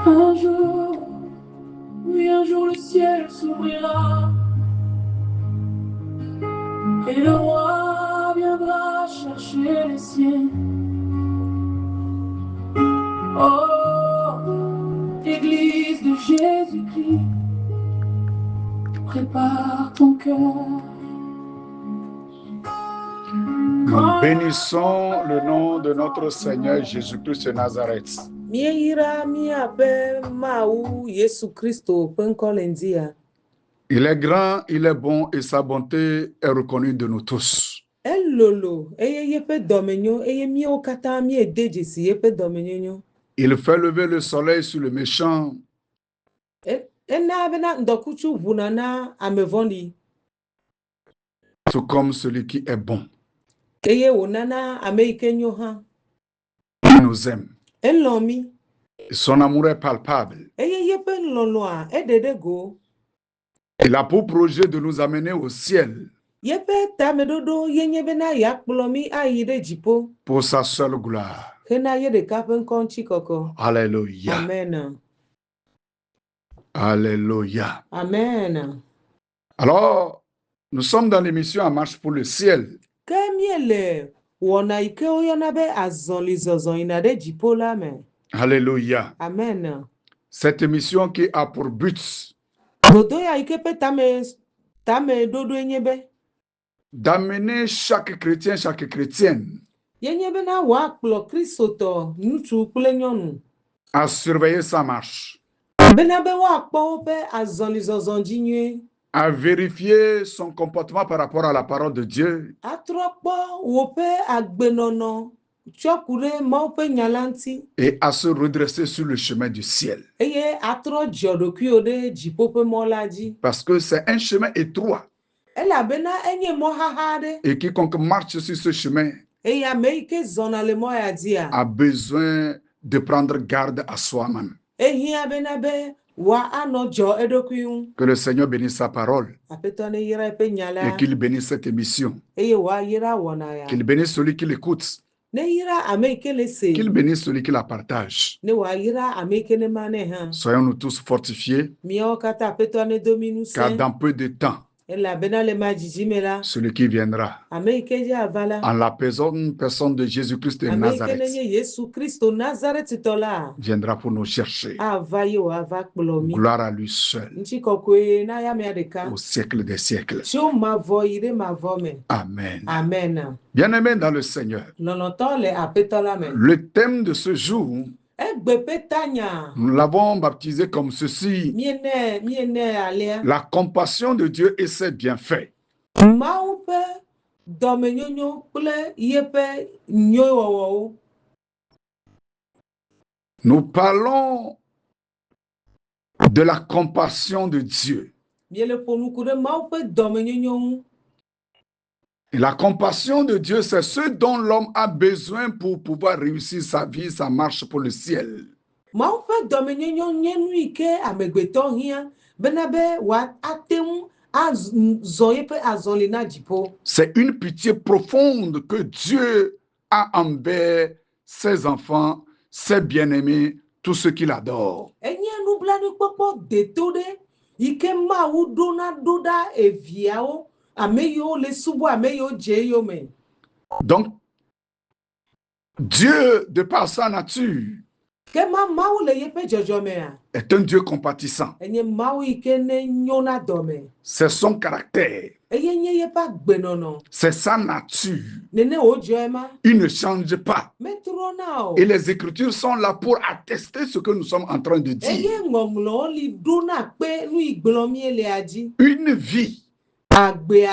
Un jour, oui, un jour le ciel s'ouvrira et le roi viendra chercher les siens. Oh, Église de Jésus-Christ, prépare ton cœur. Nous bénissons le nom de notre Seigneur Jésus-Christ de Nazareth. Il est grand, il est bon et sa bonté est reconnue de nous tous. Il fait lever le soleil sur le méchant tout comme celui qui est bon. Il nous aime. Son amour est palpable. Il a pour projet de nous amener au ciel pour sa seule gloire. Alléluia. Amen. Alléluia. Amen. Alors, nous sommes dans l'émission En marche pour le ciel. Alléluia. Amen. Cette émission qui a pour but d'amener chaque chrétien, chaque chrétienne à surveiller sa marche, à vérifier son comportement par rapport à la parole de Dieu et à se redresser sur le chemin du ciel. Parce que c'est un chemin étroit. Et quiconque marche sur ce chemin a besoin de prendre garde à soi-même. Que le Seigneur bénisse sa parole et qu'il bénisse cette émission. Qu'il bénisse celui qui l'écoute. Qu'il bénisse celui qui la partage. Soyons-nous tous fortifiés, car dans peu de temps, celui qui viendra, en la personne de Jésus-Christ de Nazareth, viendra pour nous chercher. Gloire à lui seul, au siècle des siècles. Amen. Amen. Bien-aimés dans le Seigneur, le thème de ce jour, nous l'avons baptisé comme ceci: la compassion de Dieu et ses bienfaits. Nous parlons de la compassion de Dieu. Et la compassion de Dieu, c'est ce dont l'homme a besoin pour pouvoir réussir sa vie, sa marche pour le ciel. C'est une pitié profonde que Dieu a envers ses enfants, ses bien-aimés, tous ceux qui l'adorent. Donc, Dieu, de par sa nature, est un Dieu compatissant. C'est son caractère. C'est sa nature. Il ne change pas. Et les Écritures sont là pour attester ce que nous sommes en train de dire. Une vie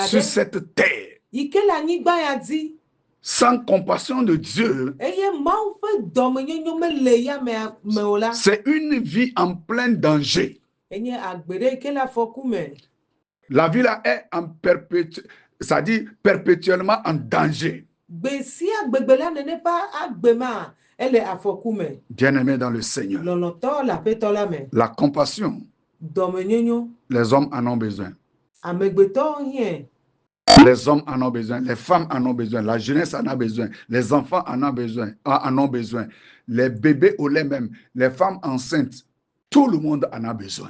sur cette terre sans compassion de Dieu, c'est une vie en plein danger. La vie là est en c'est-à-dire perpétuellement en danger. Bien-aimés dans le Seigneur, la compassion, les hommes en ont besoin. Les hommes en ont besoin, les femmes en ont besoin, la jeunesse en a besoin, les enfants en ont besoin, les bébés au lait même, les femmes enceintes, tout le monde en a besoin.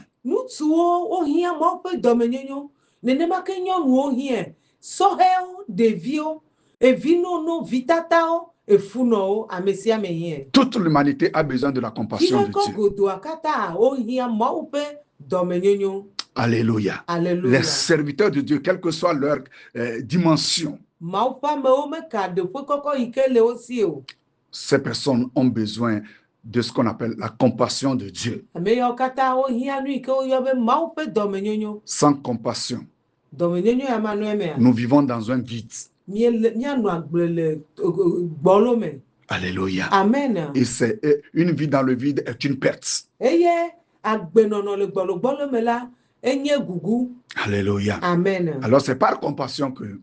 Toute l'humanité a besoin de la compassion de Dieu. Alléluia. Alléluia. Les serviteurs de Dieu, quelle que soit leur dimension, ces personnes ont besoin de ce qu'on appelle la compassion de Dieu. Sans compassion, nous vivons dans un vide. Alléluia. Amen. Et c'est une vie dans le vide est une perte. Alléluia. Amen. Alors c'est par compassion que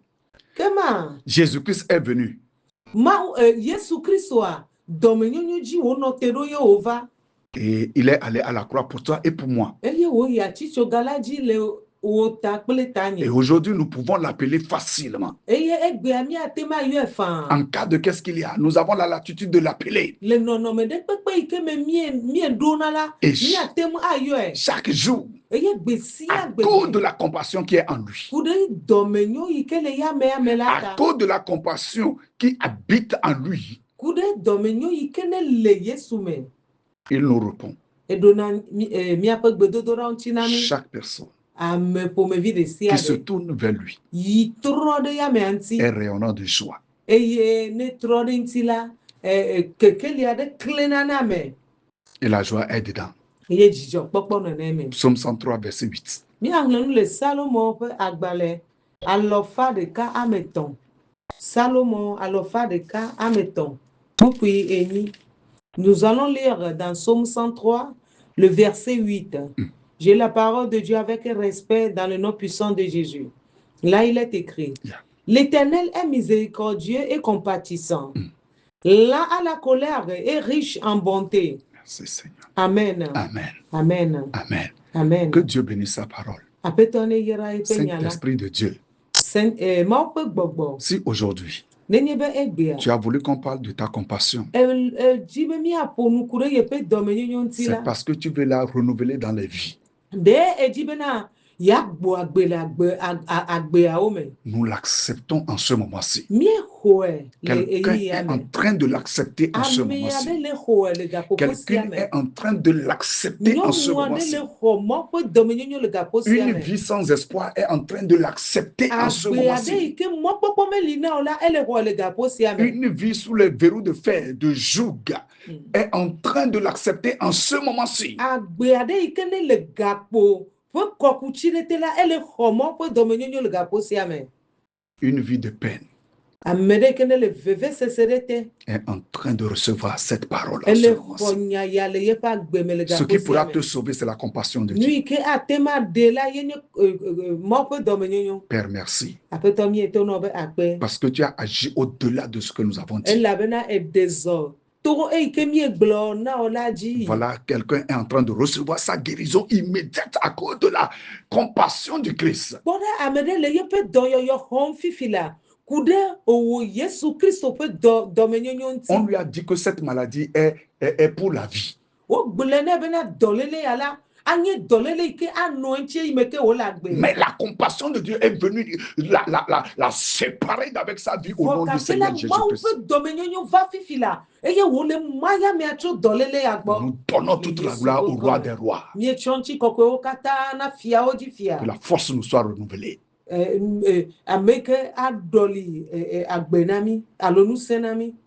Jésus-Christ est venu. Et il est allé à la croix pour toi et pour moi. Et aujourd'hui, nous pouvons l'appeler facilement. En cas de qu'est-ce qu'il y a, nous avons la latitude de l'appeler. Et chaque jour, à cause de la compassion qui est en lui, à cause de la compassion qui habite en lui, il nous répond. Chaque personne qui se tourne vers lui est rayonnant de joie. Et la joie est dedans. Psaume 103, verset 8. Nous allons lire dans Psaume 103, le verset 8. J'ai la parole de Dieu avec respect dans le nom puissant de Jésus. Là, il est écrit, l'Éternel est miséricordieux et compatissant. Là, à la colère est riche en bonté. Merci, Seigneur. Amen. Amen. Amen. Amen. Amen. Que Dieu bénisse sa parole. Saint-Esprit de Dieu. Si aujourd'hui, tu as voulu qu'on parle de ta compassion, c'est parce que tu veux la renouveler dans les vies. Nous l'acceptons en ce moment-ci. Quelqu'un est en train de l'accepter en ce moment-ci. Quelqu'un est en train de l'accepter en ce moment-ci. Une vie sans espoir est en train de l'accepter en ce moment-ci. Une vie sous les verrous de fer, de joug, est en train de l'accepter en ce moment-ci. Une vie de peine est en train de recevoir cette parole en ce moment-ci. Ce qui pourra te sauver, c'est la compassion de Dieu. Père, merci. Parce que tu as agi au-delà de ce que nous avons dit. Voilà, quelqu'un est en train de recevoir sa guérison immédiate à cause de la compassion du Christ. On lui a dit que cette maladie est pour la vie. Mais la compassion de Dieu est venue la séparer d'avec sa vie au nom du Seigneur Jésus-Christ. Nous donnons toute la gloire au roi des rois. Que la force nous soit renouvelée. Que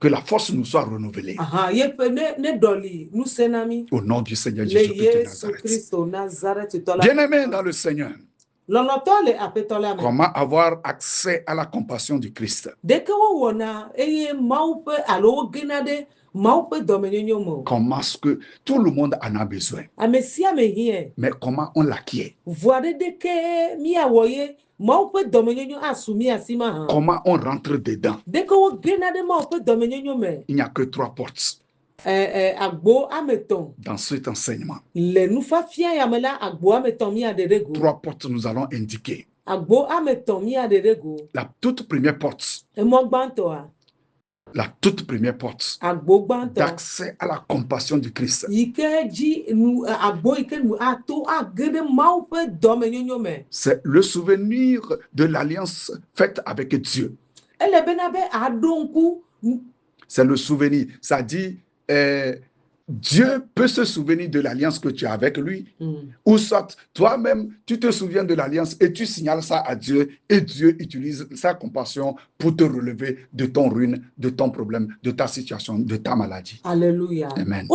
la force nous soit renouvelée. Au nom du Seigneur Jésus-Christ de Nazareth. Bien-aimé dans le Seigneur, comment avoir accès à la compassion du Christ? Comment est-ce que tout le monde en a besoin? Mais comment on l'acquiert? Comment on rentre dedans? Il n'y a que 3 portes dans cet enseignement. 3 portes nous allons indiquer. La toute première porte. La toute première porte d'accès à la compassion du Christ. C'est le souvenir de l'alliance faite avec Dieu. C'est le souvenir. Ça dit, Dieu peut se souvenir de l'alliance que tu as avec lui. Ou soit, toi-même, tu te souviens de l'alliance et tu signales ça à Dieu. Et Dieu utilise sa compassion pour te relever de ton ruine, de ton problème, de ta situation, de ta maladie. Alléluia. Amen.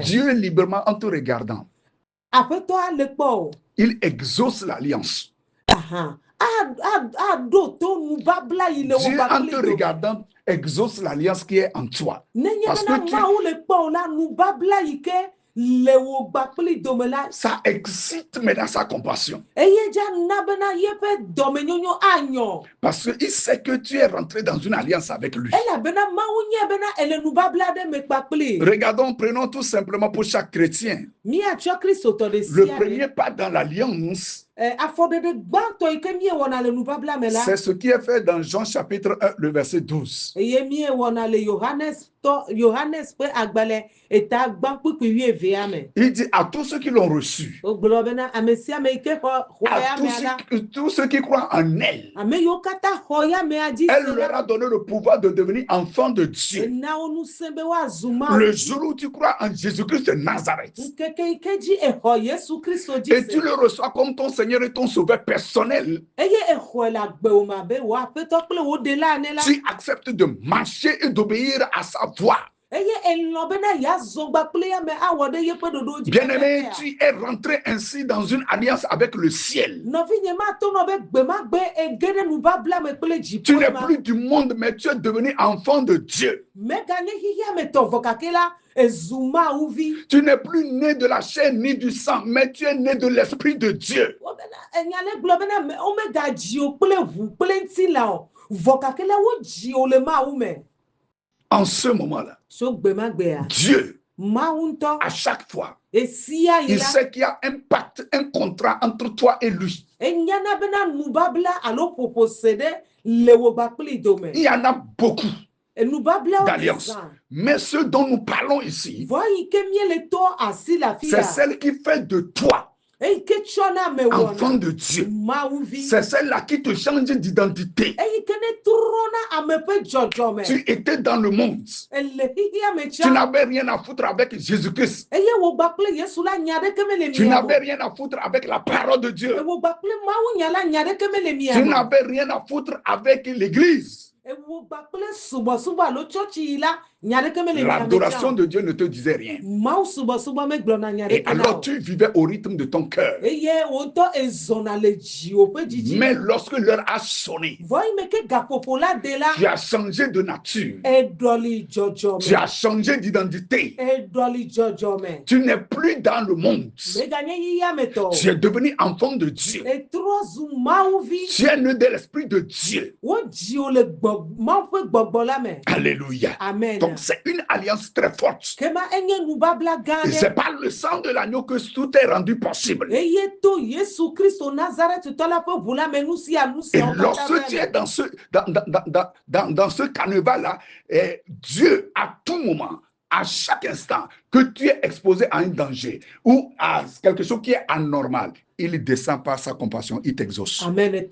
Dieu librement en te regardant, il exauce l'alliance. Dieu en te regardant exauce l'alliance qui est en toi. Parce que ça excite maintenant sa compassion. Parce qu'il sait que tu es rentré dans une alliance avec lui. Regardons, prenons tout simplement pour chaque chrétien. Le premier pas dans l'alliance, c'est ce qui est fait dans Jean chapitre 1, le verset 12. Il dit à tous ceux qui l'ont reçu, à tous ceux qui croient en elle, elle leur a donné le pouvoir de devenir enfants de Dieu. Le jour où tu crois en Jésus-Christ de Nazareth, et tu le reçois comme ton Seigneur et ton Sauveur personnel, tu acceptes de marcher et d'obéir à sa voix. Bien-aimé, tu es rentré ainsi dans une alliance avec le ciel. Tu n'es plus du monde, mais tu es devenu enfant de Dieu. Tu n'es plus né de la chair ni du sang, mais tu es né de l'Esprit de Dieu. En ce moment-là, Dieu, à chaque fois, il sait qu'il y a un pacte, un contrat entre toi et lui. Il y en a beaucoup d'alliances. Mais ce dont nous parlons ici, c'est celle qui fait de toi enfant de Dieu. C'est celle-là qui te change d'identité. Tu étais dans le monde. Tu n'avais rien à foutre avec Jésus-Christ. Tu n'avais rien à foutre avec la parole de Dieu. Tu n'avais rien à foutre avec l'Église. L'adoration de Dieu ne te disait rien. Et alors tu vivais au rythme de ton cœur. Mais lorsque l'heure a sonné, tu as changé de nature. Tu as changé d'identité. Tu n'es plus dans le monde. Tu es devenu enfant de Dieu. Tu es né de l'Esprit de Dieu. Alléluia. Amen. Donc c'est une alliance très forte. Et c'est par le sang de l'agneau que tout est rendu possible. Et lorsque tu es dans ce carnaval-là, Dieu à tout moment, à chaque instant que tu es exposé à un danger ou à quelque chose qui est anormal, il descend par sa compassion, il t'exauce. Amen.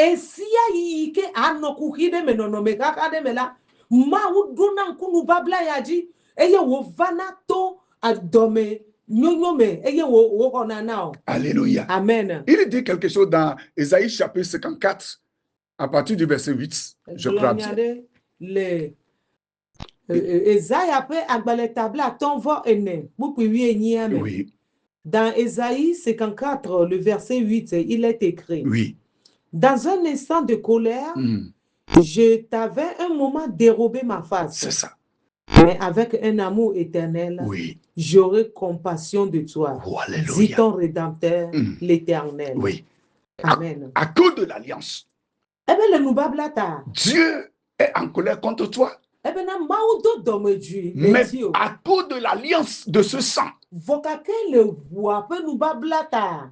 Et si y ke anokuhide menonomeka de mela ma uduna nkunu babla yaji eye wo vanato adome nyonyome eye wo onanao. Alléluia. Amen. Il dit quelque chose dans Ésaïe chapitre 54 à partir du verset 8. Je crois bien. Ésaïe après agbale tabla tonvo ene oui. Dans Ésaïe 54 le verset 8 il est écrit. Oui. Dans un instant de colère, je t'avais un moment dérobé ma face. C'est ça. Mais avec un amour éternel, oui. J'aurai compassion de toi. Oh, dit ton Rédempteur, l'Éternel. Oui. Amen. À cause de l'alliance. Dieu est en colère contre toi. Mais à cause de l'alliance de ce sang,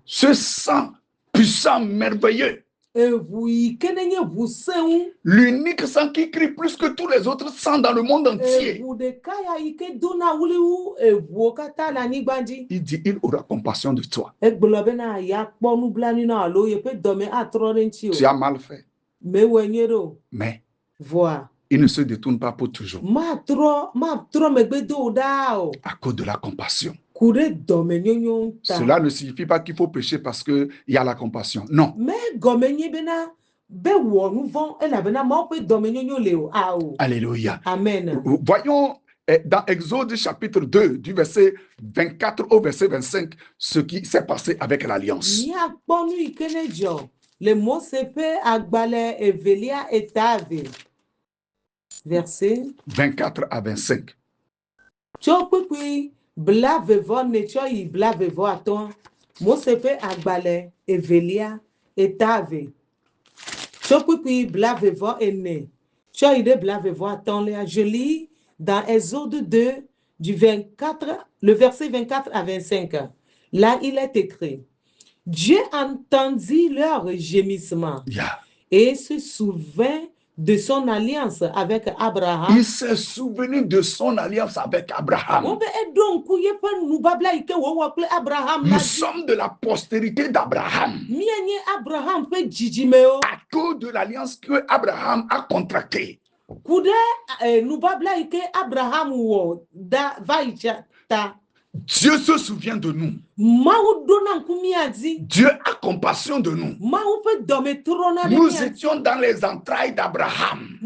ce sang puissant, merveilleux, l'unique sang qui crie plus que tous les autres sangs dans le monde entier, il dit, il aura compassion de toi. Tu as mal fait. Mais il ne se détourne pas pour toujours. À cause de la compassion. Cela ne signifie pas qu'il faut pécher parce qu'il y a la compassion. Non. Alléluia. Amen. Voyons dans Exode chapitre 2, du verset 24 au verset 25, ce qui s'est passé avec l'alliance. Verset 24 à 25. Je lis dans Exode 2, le verset 24 à 25. Là, il est écrit, Dieu entendit leur gémissement et se souvint de son alliance avec Abraham. Il s'est souvenu de son alliance avec Abraham. Nous sommes de la postérité d'Abraham. À cause de l'alliance que Abraham a contractée. Dieu se souvient de nous. Dieu a compassion de nous. Nous étions dans les entrailles d'Abraham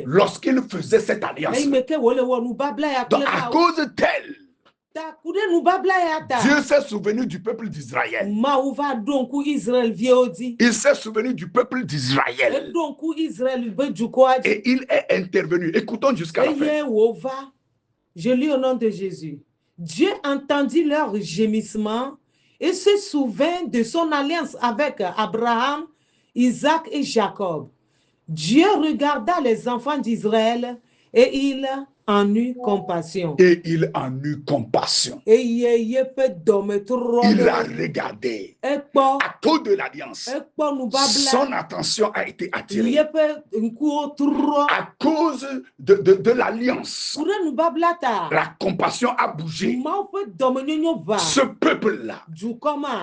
lorsqu'il faisait cette alliance. Donc à cause d'elle, Dieu s'est souvenu du peuple d'Israël. Il s'est souvenu du peuple d'Israël. Et il est intervenu. Écoutons jusqu'à la fin. Je lis au nom de Jésus. Dieu entendit leur gémissement et se souvint de son alliance avec Abraham, Isaac et Jacob. Dieu regarda les enfants d'Israël et il en eut compassion. Et il en eut compassion. Il a regardé. À cause de l'alliance, son attention a été attirée. À cause de l'alliance, la compassion a bougé. Ce peuple-là,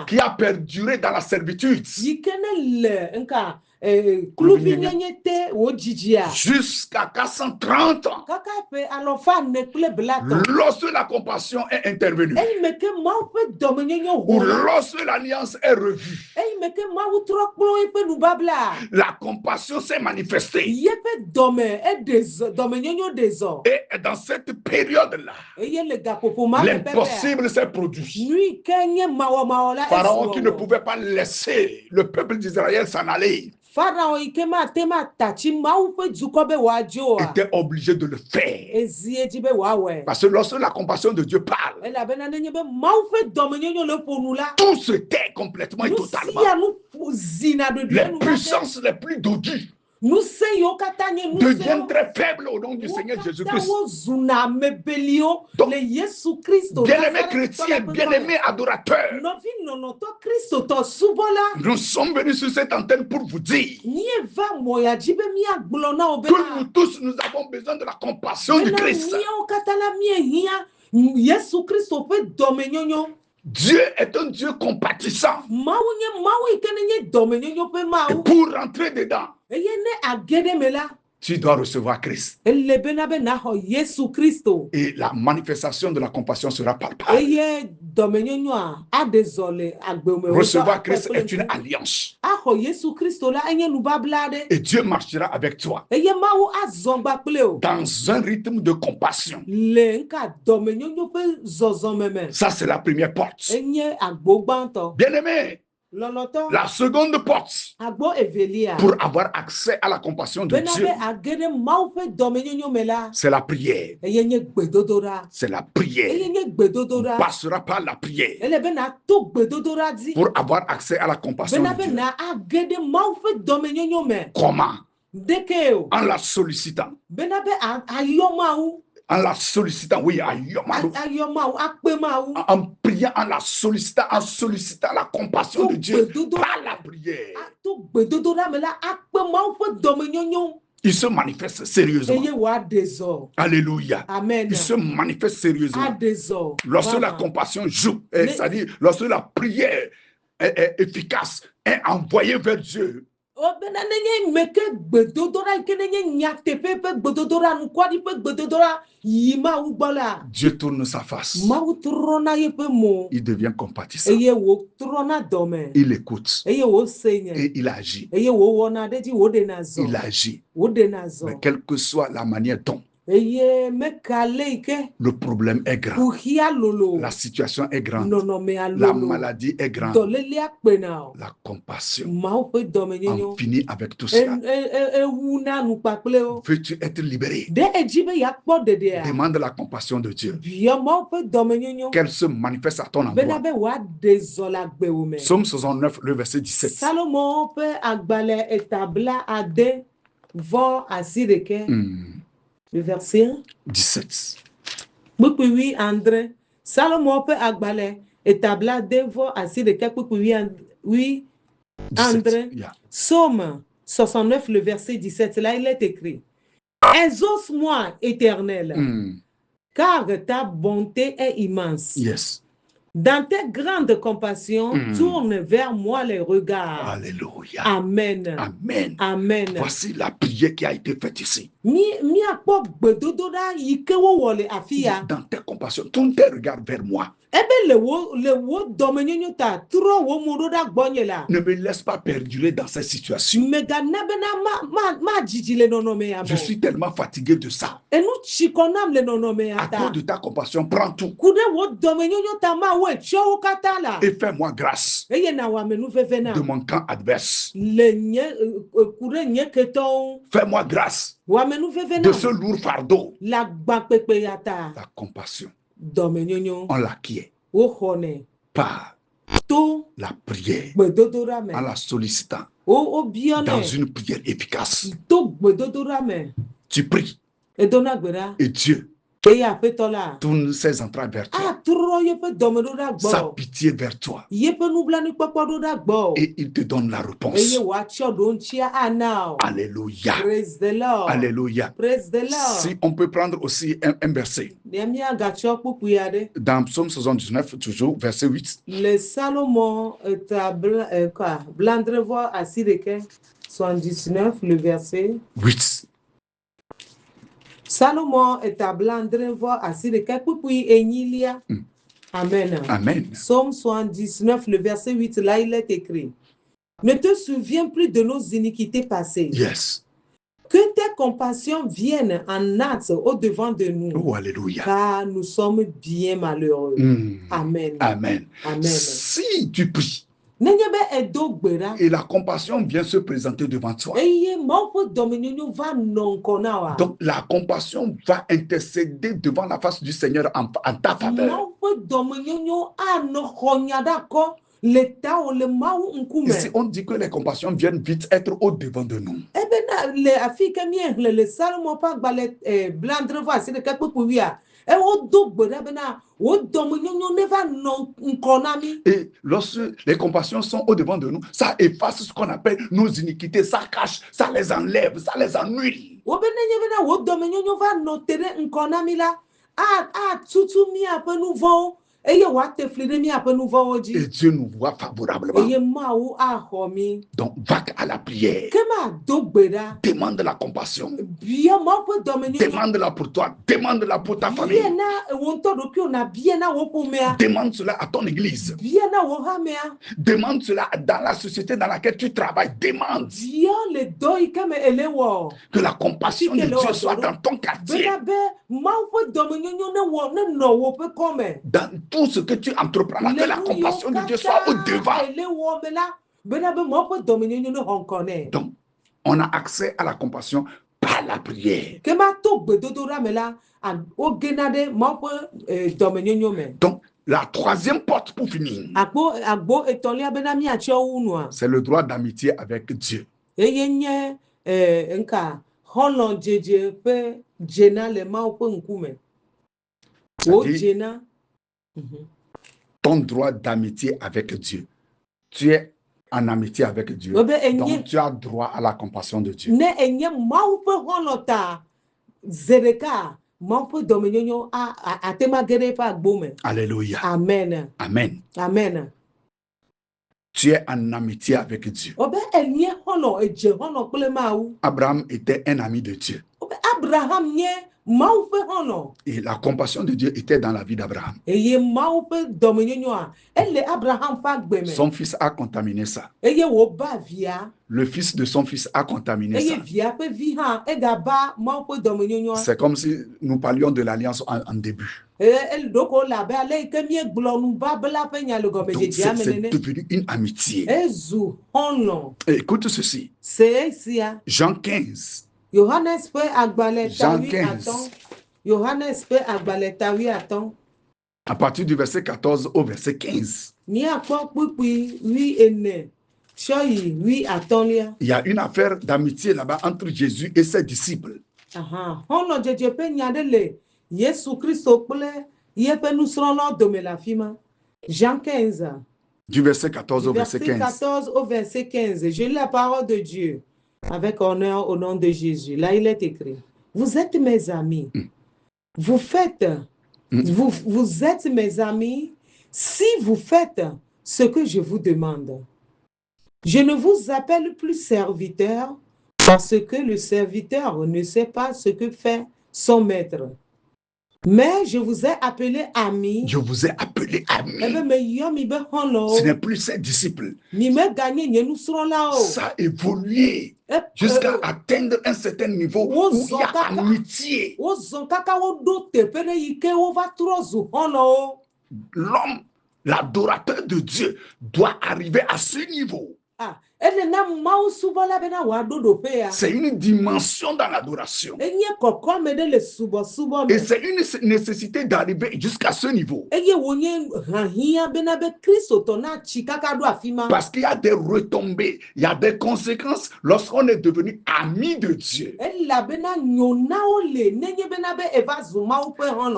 qui a perduré dans la servitude, jusqu'à 430 ans, lorsque la compassion est intervenue, ou lorsque l'alliance est revue, la compassion s'est manifestée. Et dans cette période-là, l'impossible s'est produit. Pharaon qui ne pouvait pas laisser le peuple d'Israël s'en aller était obligé de le faire. Parce que lorsque la compassion de Dieu parle, tout se tait complètement et totalement. Les puissances les plus dodues deviennent très faibles au nom du Seigneur Jésus-Christ. Donc, bien-aimés chrétiens, bien-aimés adorateurs, nous sommes venus sur cette antenne pour vous dire que nous tous, nous avons besoin de la compassion du Christ. Dieu est un Dieu compatissant. Et pour rentrer dedans, tu dois recevoir Christ. Et la manifestation de la compassion sera palpable. Recevoir Christ est une alliance. Et Dieu marchera avec toi dans un rythme de compassion. Ça, c'est la première porte. Bien-aimé, La seconde porte pour avoir accès à la compassion de Dieu, c'est la prière. C'est la prière. On passera par la prière pour avoir accès à la compassion de Dieu. Comment? En la sollicitant. En la sollicitant, oui, en priant, en la sollicitant, la compassion de Dieu par la prière. Il se manifeste sérieusement. Alléluia. Amen. Il se manifeste sérieusement. Lorsque la compassion joue, c'est-à-dire lorsque la prière est efficace, est envoyée vers Dieu. Dieu tourne sa face. Il devient compatissant. Il écoute. Et il agit. Il agit. Mais quelle que soit la manière dont le problème est grand, la situation est grande, la maladie est grande, la compassion en finit avec tout cela. Veux-tu être libéré? Demande la compassion de Dieu, qu'elle se manifeste à ton endroit. Psaume 69, le verset 17. Le verset 17. Oui, André. Salomon peut agbalé et tabla devo assis de quelques oui, André. Psaume 69, le verset 17. Là, il est écrit: exauce-moi, Éternel, car ta bonté est immense. Yes. Dans tes grandes compassions, tourne vers moi les regards. Alléluia. Amen. Amen. Amen. Voici la prière qui a été faite ici. Dans tes compassions, tourne tes regards vers moi. Ne me laisse pas perdurer dans cette situation. Je suis tellement fatigué de ça. À cause de ta compassion, prends tout. Et fais-moi grâce de mon camp adverse. Fais-moi grâce de ce lourd fardeau. La compassion, on l'acquiert par la prière, en la sollicitant dans une prière efficace. Tu pries et Dieu tourne ses entrailles vers toi, sa pitié vers toi, et il te donne la réponse. Alléluia. Alléluia. Si on peut prendre aussi un verset dans Psaume 79, toujours verset 8. Le Salomon blandrevois à Sireke 79, le verset 8. Salomon est à blandrevois à Sireke puis Enilia. Amen. Amen. Psaume 79, le verset 8, là il est écrit: ne te souviens plus de nos iniquités passées. Yes. Que tes compassions viennent en hâte au-devant de nous. Oh, alléluia. Car nous sommes bien malheureux. Amen. Amen. Amen. Si tu pries et la compassion vient se présenter devant toi, donc la compassion va intercéder devant la face du Seigneur en ta faveur. Ici, on dit que les compassions viennent vite être au-devant de nous. Et lorsque les compassions sont au-devant de nous, ça efface ce qu'on appelle nos iniquités, ça cache, ça les enlève, ça les ennuie. Et Dieu nous voit favorablement. Donc, va à la prière. Demande la compassion. Demande-la pour toi. Demande-la pour ta famille. Demande cela à ton église. Demande cela dans la société dans laquelle tu travailles. Demande que la compassion de Dieu soit dans ton quartier. Dans tout ce que tu entreprends, que la compassion de Dieu soit au devant. Donc, on a accès à la compassion par la prière. Donc, la troisième porte pour finir, c'est le droit d'amitié avec Dieu. Ton droit d'amitié avec Dieu. Tu es en amitié avec Dieu, donc tu as droit à la compassion de Dieu. Alléluia. Amen. Amen. Amen. Tu es en amitié avec Dieu. Abraham était un ami de Dieu. Et la compassion de Dieu était dans la vie d'Abraham. Son fils a contaminé ça. Le fils de son fils a contaminé ça. C'est comme si nous parlions de l'alliance en début. Donc c'est devenu une amitié. Et écoute ceci. Jean 15. Jean 15. À partir du verset 14 au verset 15. Il y a une affaire d'amitié là-bas entre Jésus et ses disciples. Jean 15. Du verset 14 au verset 15. 14 au verset 15. Je lis la parole de Dieu avec honneur au nom de Jésus. Là, il est écrit: vous êtes mes amis. Vous faites, vous êtes mes amis si vous faites ce que je vous demande. Je ne vous appelle plus serviteur parce que le serviteur ne sait pas ce que fait son maître. Mais je vous ai appelé ami. Je vous ai appelé ami. Ce n'est plus ses disciples. Ça a évolué jusqu'à atteindre un certain niveau où il y a amitié. L'homme, l'adorateur de Dieu, doit arriver à ce niveau. C'est une dimension dans l'adoration. Et c'est une nécessité d'arriver jusqu'à ce niveau. Parce qu'il y a des retombées, il y a des conséquences lorsqu'on est devenu ami de Dieu.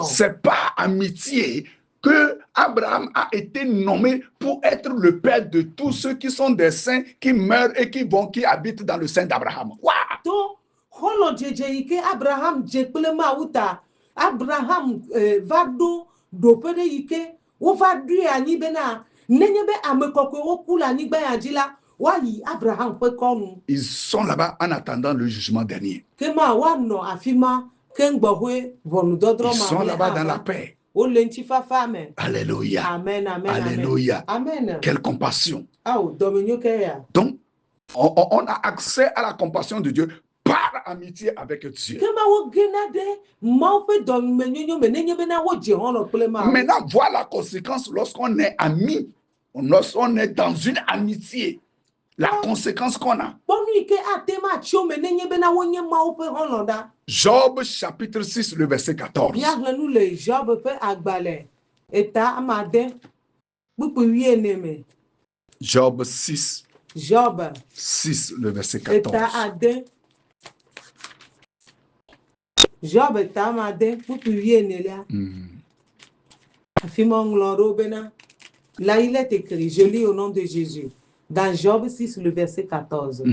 C'est pas amitié que Abraham a été nommé pour être le père de tous ceux qui sont des saints, qui meurent et qui habitent dans le sein d'Abraham. Ils sont là-bas en attendant le jugement dernier. Ils sont là-bas dans la paix. Alléluia. Amen, amen, Alléluia. Amen. Quelle compassion. Donc, on a accès à la compassion de Dieu par amitié avec Dieu. Maintenant, voilà la conséquence lorsqu'on est amis, lorsqu'on est dans une amitié. La conséquence qu'on a. Job chapitre 6, le verset 14. Job 6. Job 6, le verset 14. Job Là, il est écrit, je lis au nom de Jésus. Dans Job 6, le verset 14.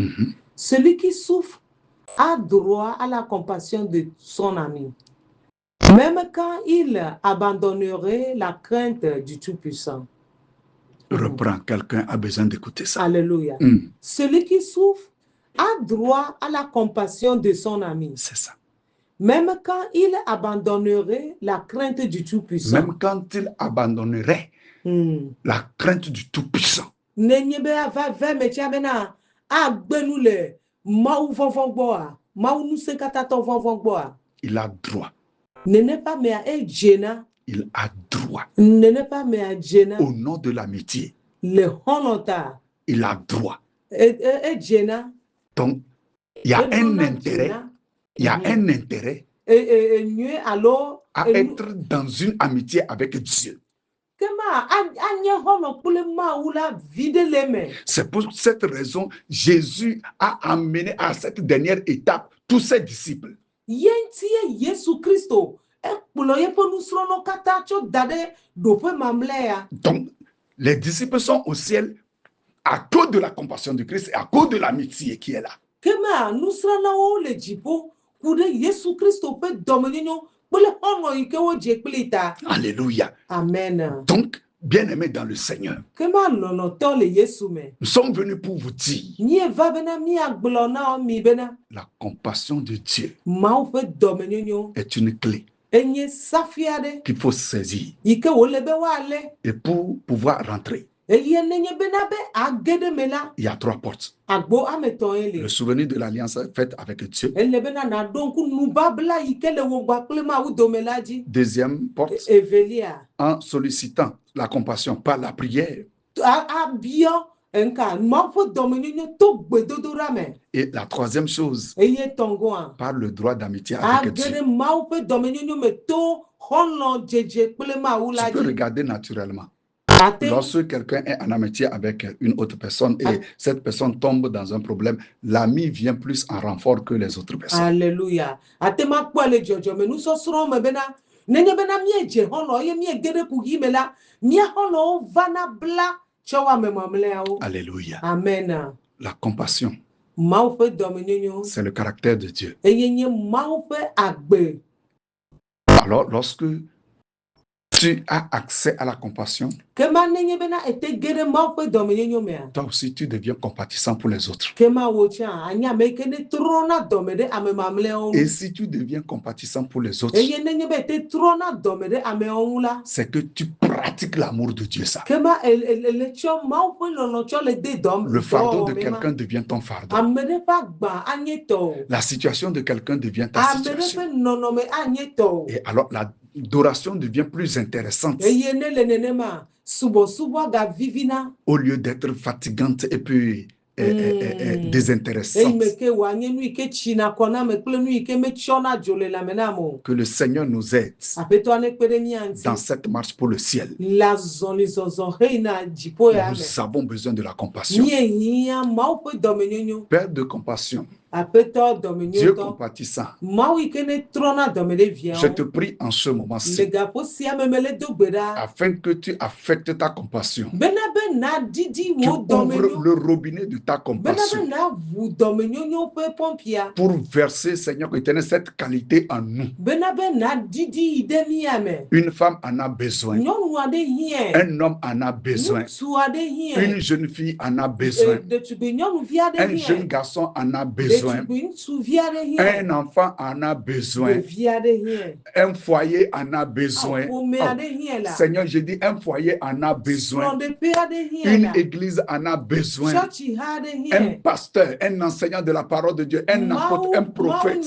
Celui qui souffre a droit à la compassion de son ami, même quand il abandonnerait la crainte du Tout-Puissant. Reprends, quelqu'un a besoin d'écouter ça. Alléluia. Celui qui souffre a droit à la compassion de son ami. C'est ça. Même quand il abandonnerait la crainte du Tout-Puissant. Même quand il abandonnerait la crainte du Tout-Puissant. Il a droit Il a droit. Au nom de l'amitié, il a droit. Donc, il y a un intérêt. Il y a un intérêt à être dans une amitié avec Dieu. C'est pour cette raison Jésus a amené à cette dernière étape tous ses disciples. Donc, les disciples sont au ciel à cause de la compassion de Christ et à cause de l'amitié qui est là. Alléluia. Amen. Donc, bien-aimés dans le Seigneur, nous sommes venus pour vous dire la compassion de Dieu est une clé qu'il faut saisir. Et pour pouvoir rentrer, il y a 3 portes. Le souvenir de l'alliance faite avec Dieu. Deuxième porte, en sollicitant la compassion par la prière. Et la troisième chose, par le droit d'amitié avec Dieu. Tu peux regarder naturellement. Lorsque quelqu'un est en amitié avec une autre personne et cette personne tombe dans un problème, l'ami vient plus en renfort que les autres personnes. Alléluia. Alléluia. Amen. La compassion, c'est le caractère de Dieu. Alors, lorsque tu as accès à la compassion, toi aussi tu deviens compatissant pour les autres. Et si tu deviens compatissant pour les autres, c'est que tu pratiques l'amour de Dieu. Ça. Le fardeau de quelqu'un devient ton fardeau. La situation de quelqu'un devient ta situation. Et alors l'adoration devient plus intéressante au lieu d'être fatigante et puis désintéressante. Que le Seigneur nous aide dans cette marche pour le ciel. Nous avons besoin de la compassion. Père de compassion, Dieu compatissant, je te prie en ce moment-ci afin que tu affectes ta compassion. Tu ouvres le robinet de ta compassion pour verser, Seigneur éternel, cette qualité en nous. Une femme en a besoin. Un homme en a besoin. Une jeune fille en a besoin. Un jeune garçon en a besoin. Un enfant en a besoin. Un foyer en a besoin. Oh, Seigneur, je dis un foyer en a besoin. Une église en a besoin. Un pasteur, un enseignant de la parole de Dieu, un apôtre, un prophète.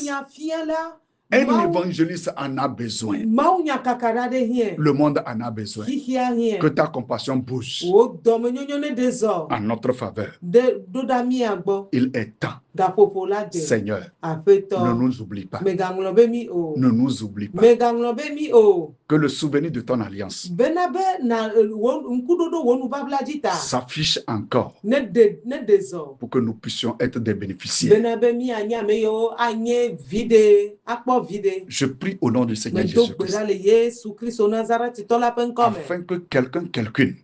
Un évangéliste en a besoin. Le monde en a besoin. Que ta compassion bouge en notre faveur. Il est temps. Seigneur, ne nous oublie pas. Ne nous oublie pas. Que le souvenir de ton alliance s'affiche encore pour que nous puissions être des bénéficiaires. Je prie au nom du Seigneur Jésus-Christ afin que quelqu'une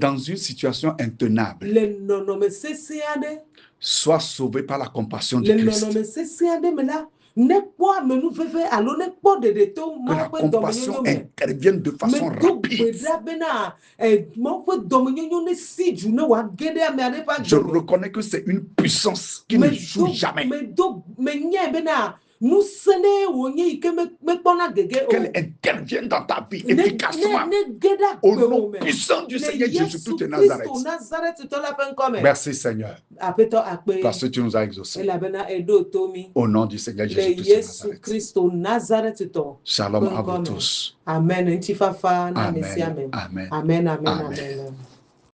dans une situation intenable soit sauvé par la compassion de Christ. Que la compassion intervienne de façon rapide. Je reconnais que c'est une puissance qui ne joue jamais. Qu'elle intervienne dans ta vie efficacement. Au nom puissant du Seigneur Jésus-Christ de Nazareth. Merci Seigneur. Parce que tu nous as exaucés. Au nom du Seigneur Jésus-Christ de Nazareth. Shalom à vous tous. Amen. Amen. Amen. Amen. Amen.